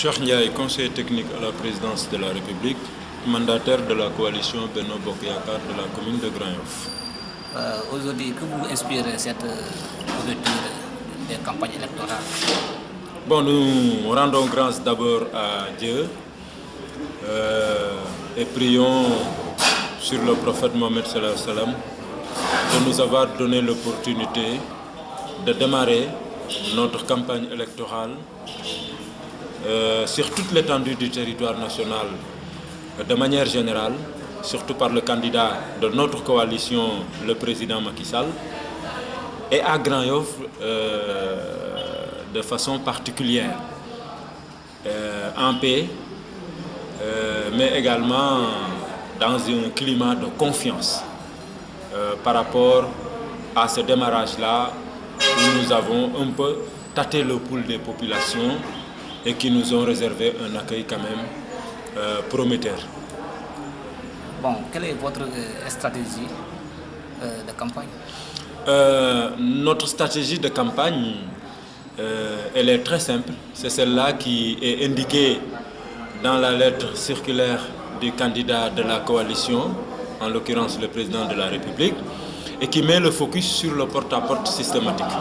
Cheikh Ndiaye, conseiller technique à la présidence de la République, mandataire de la coalition Benno Bokk Yakaar de la commune de Grand-Yoff. Aujourd'hui, que vous inspire cette ouverture des campagnes électorales? Bon, nous rendons grâce d'abord à Dieu et prions sur le prophète Mohammed sallallahu alayhi wa sallam de nous avoir donné l'opportunité de démarrer notre campagne électorale sur toute l'étendue du territoire national de manière générale, surtout par le candidat de notre coalition, le président Macky Sall, et à Grand-Yoff de façon particulière, en paix, mais également dans un climat de confiance par rapport à ce démarrage-là où nous avons un peu tâté le pouls des populations et qui nous ont réservé un accueil quand même prometteur. Bon, quelle est votre stratégie de campagne? Notre stratégie de campagne, elle est très simple. C'est celle-là qui est indiquée dans la lettre circulaire du candidat de la coalition, en l'occurrence le président de la République, et qui met le focus sur le porte-à-porte systématique.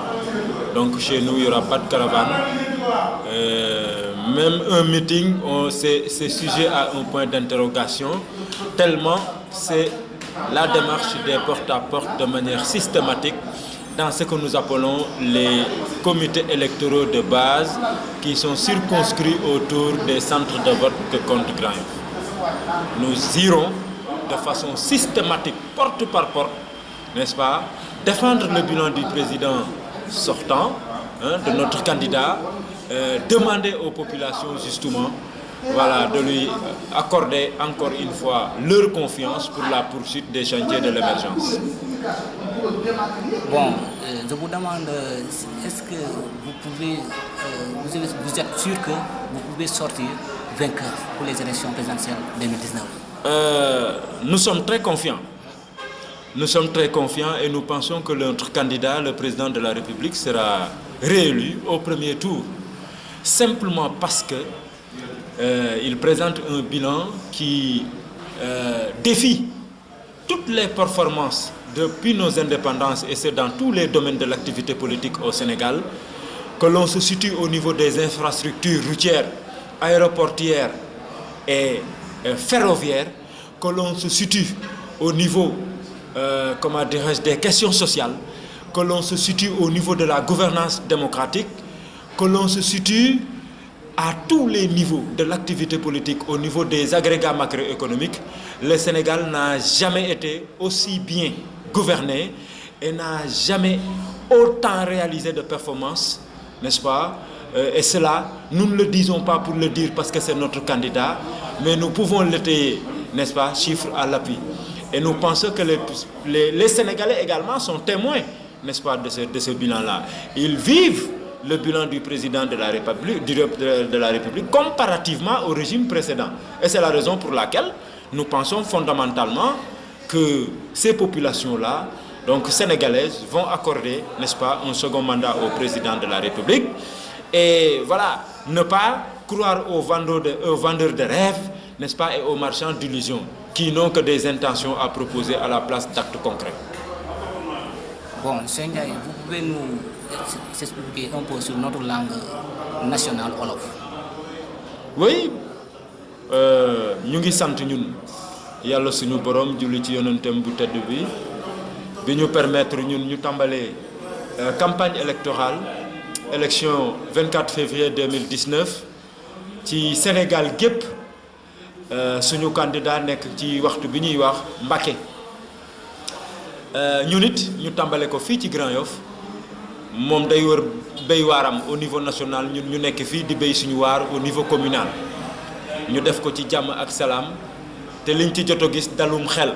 Donc chez nous, il n'y aura pas de caravane. Même un meeting, c'est sujet à un point d'interrogation, tellement c'est la démarche des porte-à-porte de manière systématique dans ce que nous appelons les comités électoraux de base qui sont circonscrits autour des centres de vote que compte Grand-Yoff. Nous irons de façon systématique, porte par porte, n'est-ce pas, défendre le bilan du président sortant, de notre candidat, demander aux populations justement de lui accorder encore une fois leur confiance pour la poursuite des chantiers de l'émergence. Bon, je vous demande, est-ce que vous êtes sûr que vous pouvez sortir vainqueur pour les élections présidentielles 2019? Nous sommes très confiants. Nous sommes très confiants et nous pensons que notre candidat, le président de la République, sera réélu au premier tour. Simplement parce que il présente un bilan qui défie toutes les performances depuis nos indépendances, et c'est dans tous les domaines de l'activité politique au Sénégal, que l'on se situe au niveau des infrastructures routières, aéroportuaires et ferroviaires, que l'on se situe au niveau des questions sociales, que l'on se situe au niveau de la gouvernance démocratique, que l'on se situe à tous les niveaux de l'activité politique, au niveau des agrégats macroéconomiques. Le Sénégal n'a jamais été aussi bien gouverné et n'a jamais autant réalisé de performances, n'est-ce pas? Et cela, nous ne le disons pas pour le dire parce que c'est notre candidat, mais nous pouvons l'étayer, n'est-ce pas, chiffres à l'appui. Et nous pensons que les Sénégalais également sont témoins, n'est-ce pas, de ce bilan-là. Ils vivent le bilan du président de la République comparativement au régime précédent. Et c'est la raison pour laquelle nous pensons fondamentalement que ces populations-là, donc sénégalaises, vont accorder, n'est-ce pas, un second mandat au président de la République. Et voilà, ne pas croire aux vendeurs de rêves, n'est-ce pas, et aux marchands d'illusions qui n'ont que des intentions à proposer à la place d'actes concrets. Bon, Cheikh Ndiaye, vous pouvez nous expliquer un peu sur notre langue nationale wolof? Oui, ñu ngi sant ñun yàlla suñu borom julli ci yonentam bu tedd bi ñu permettre ñun ñu tàmbalee campagne électorale élection 24 février 2019 ci Sénégal gépp. Suñu candidat nekk ci waxtu bi ñuy wax Mbacké ñu nit ñu tàmbale ko fii ci Grand-Yoff moom day wër béy waaram au niveau national, ñun ñu nekk fii di béy suñu waar au niveau communal. Ñu def ko ci jàmm ak salaam te liñ ci jot a gis dalum xel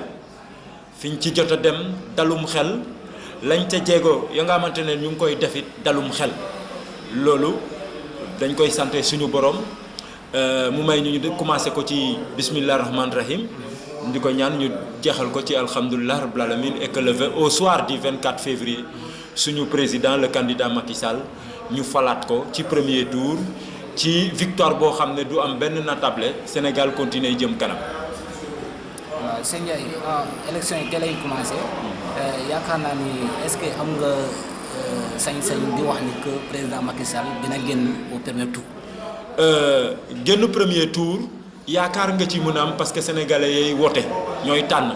fiñ ci jot a dem dalum xel lañ ca jéego ya nga xamante ne ñu ngi koy defit dalum xel loolu dañ koy santé suñu borom. Mu may ñu commencé ko ci bismillah rahman rahim di ko ñaan ñu jeexal ko ci alhamdulilah rabbil alamin et que au soir du 24 février suñu président le candidat Macky Sall ñu falaat ko ci premier tour ci victoire boo xam ne du am benn natable Sénégal continuer jëm kanam. waaw sëñ Ndiaye élection yi teel a commencé yaakaar naa ni est-ce que am nga sañ-sañ di wax ni que président Macky Sall dina génn au premier tour. génn premier tour yaakaar nga ci mën a am parce que sénégalais yay wote ñooy tànn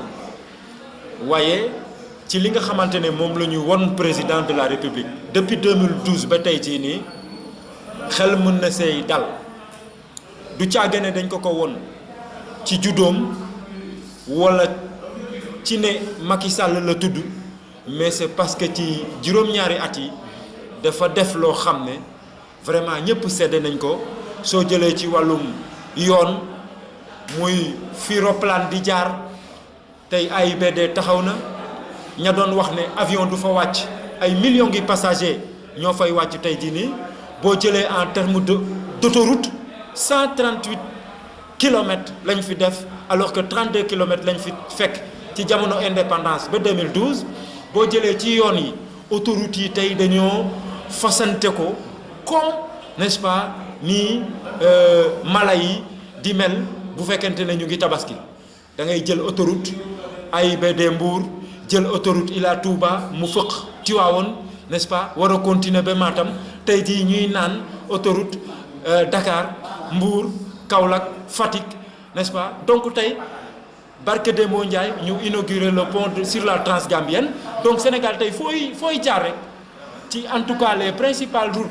waaye ci li nga xamante ne moom la ñu won président de la république depuis 2012 ba tey jii nii xel mën na seey dal du caagane dañ ko won ci juddoom wala ci ne Macky Sall la tudd mais c'est parce que ci juróom-ñaari at yi dafa def loo xam ne vraiment ñëpp sedd nañ ko soo jëlee ci wàllum yoon muy fi roplaan di jaar tey AIBD taxaw na ña doon wax ne avion du fa wàcc ay millions ngi passagers ñoo fay wàcc tey jii nii boo jëlee en terme d'autoroute 138 kilomètres lañ fi def alors que 32 kilomètres lañ fi fekk ci jamono indépendance ba 2012 boo jëlee ci yoon yi autoroute yi tey dañoo fasante ko comme n'est-ce pas nii mala yi di mel bu fekkente ne ñu ngi tabaski da ngay jël autoroute AIBD Mbour jël autoroute Ila Touba mu fëq Tivaouane n'est-ce pas war a continuer ba Matam tey jii ñuy naan autoroute Dakar Mbour Kaolack Fatick n'est-ce pas donc tey barke Demba Ndiaye ñu inauguré le pont sur la Transgambienne donc Sénégal tey fooy jaar rek ci en tout cas les principales routes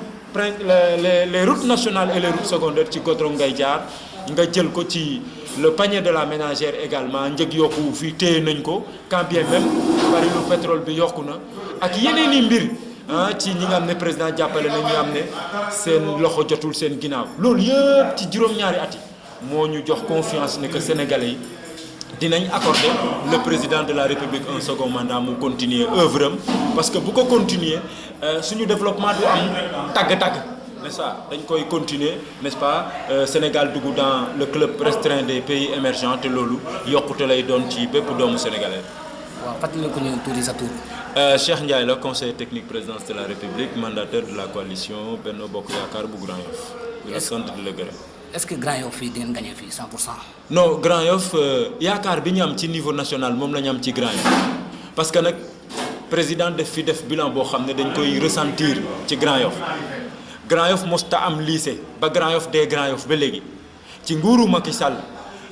les routes nationales et les routes secondaires ci goudron ngay jaar nga jël ko ci le panier de la ménagère également njëg yokku fii téye nañ ko quand bien même bari lu pétrole bi yokku na ak yeneen i mbir ci ñi nga xam ne président jàppale na ñu am ne seen loxo jotul seen ginnaaw loolu yëpp ci juróom-ñaari at yi moo ñu jox confiance ne que sénégalais yi dinañ accorder le président de la république un second mandat mu continuer œuvre am parce que bu ko continuer suñu développement du am tàgg-tàgg n'est-ce pas dañ koy continuer n'est-ce pas Sénégal dugg dans le club restreint des pays émergents te loolu yokkute lay doon ci bépp doomu sénégalais. waaw fàttali ko ñu tuuti sa tur. Cheikh Ndiaye la conseiller technique présidence de la république mandataire de la coalition Benno Bokk Yaakaar bu Grand Yoff. di la sant di la gërëm. est-ce que Grand Yoff fii di ngeen gagné fii 100%. non Grand Yoff yaakaar bi ñu am ci niveau national moom la ñu am ci Grand Yoff parce que nag président def fi def bilan boo xam ne dañ koy ressentir ci Grand Yoff Grand Yoff mosta am lycée ba Grand Yoff dee Grand Yoff ba léegi ci nguuru Macky Sall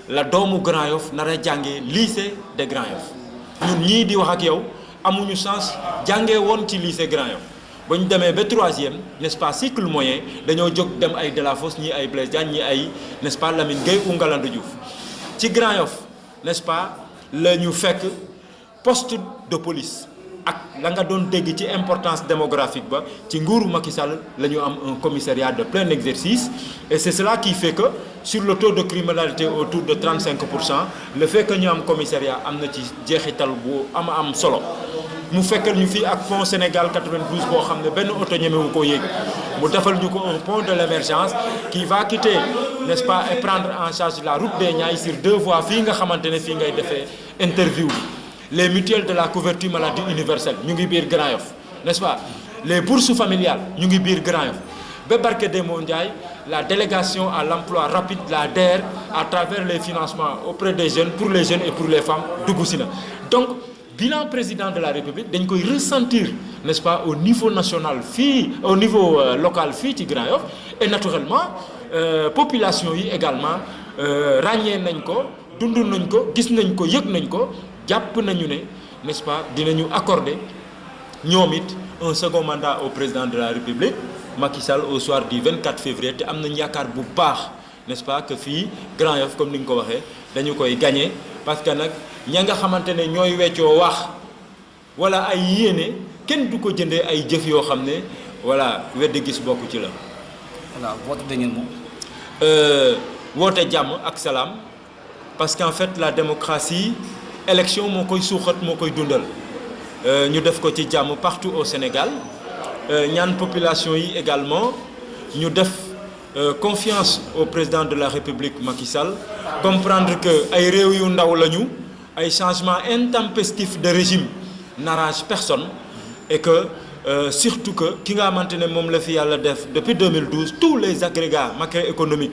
la doomu Grand Yoff nar a jàngee lycée de Grand Yoff ñun ñii di wax ak yow amuñu chance jàngee woon ci lycée Grand Yoff ba ñu demee ba 3e n'est-ce pas cycle moyen dañoo jóg dem ay Delafosse ñii ay Blaise Diagne ñii ay n'est-ce pas Lamine Gueye ou Ngalandou Diouf ci Grand Yoff n'est-ce pas la ñu fekk poste de police ak la nga doon dégg ci importance démographique ba ci nguuru Macky Sall la ñu am un commissariat de plein exercice et c'est cela qui fait que sur le taux de criminalité autour de 35% le fait que ñu am commissariat am na ci jeexital bu am solo mu fekkal ñu fii ak Fonds Sénégal 92 boo xam ne benn oto ñemewu ko yéeg mu defal ñu ko un pont de l'émergence qui va quitter n'est-ce pas et prendre en charge la route des Niayes sur 2 voies fii nga xamante ne fii ngay defee interview les mutuelles de la couverture maladie universelle ñu ngi biir Grand Yoff n'est-ce pas les bourses familiales ñu ngi biir Grand Yoff ba barke Demba Ndiaye la délégation à l'emploi rapide la DER à travers les financements auprès des jeunes pour les jeunes et pour les femmes dugg si na donc bilan président de la République dañ koy ressentir n'est-ce pas au niveau national fii au niveau local fii ci Grand Yoff et naturellement population yi également ràññee nañ ko dund nañ ko gis nañ ko yëg nañ ko jàpp nañu ne n'est-ce pas dinañu accorder ñoom it un second mandat au président de la République Macky Sall au soir du 24 février te am nañ yaakaar bu baax n'est-ce pas que fii Grand Yoff comme ni nga ko waxee dañu koy gagner parce que nag ña nga xamante ne ñooy weccoo wax wala ay yéene kenn du ko jëndee ay jëf yoo xam ne voilà weddi gis bokk ci la. voilà votre dernier mot. woote jàmm ak salaam parce qu'en fait la démocratie élection moo koy suuxat moo koy dundal ñu def ko ci jàmm partout au Sénégal ñaan population yi également ñu def confiance au président de la République Macky Sall comprendre que ay réew yu ndaw lañu ay changements intempestifs de régime n'arrange personne et que surtout que ki nga xamante ne moom la fi yàlla def depuis 2012 tous les agrégats macroéconomiques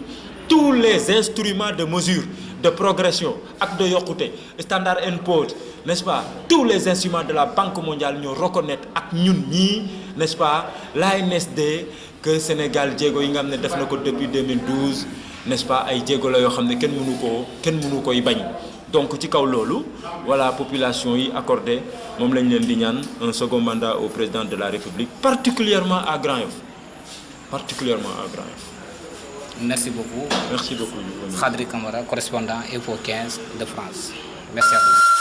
tous les instruments de mesure de progression ak de yokkute Standard & Poor's n'est-ce pas tous les instruments de la Banque mondiale ñoo reconnaître ak ñun ñii n'est-ce pas l'ANSD que Sénégal jéego yi nga xam ne def na ko depuis 2012 n'est-ce pas ay jéego la yoo xam ne kenn mënu koy bañ donc ci kaw loolu voilà population yi accordé moom lañ leen di ñaan un second mandat au président de la République particulièrement à Grand Yoff. Merci beaucoup. Merci beaucoup. Khadri Camara, correspondant Info 15 de France. Merci à vous.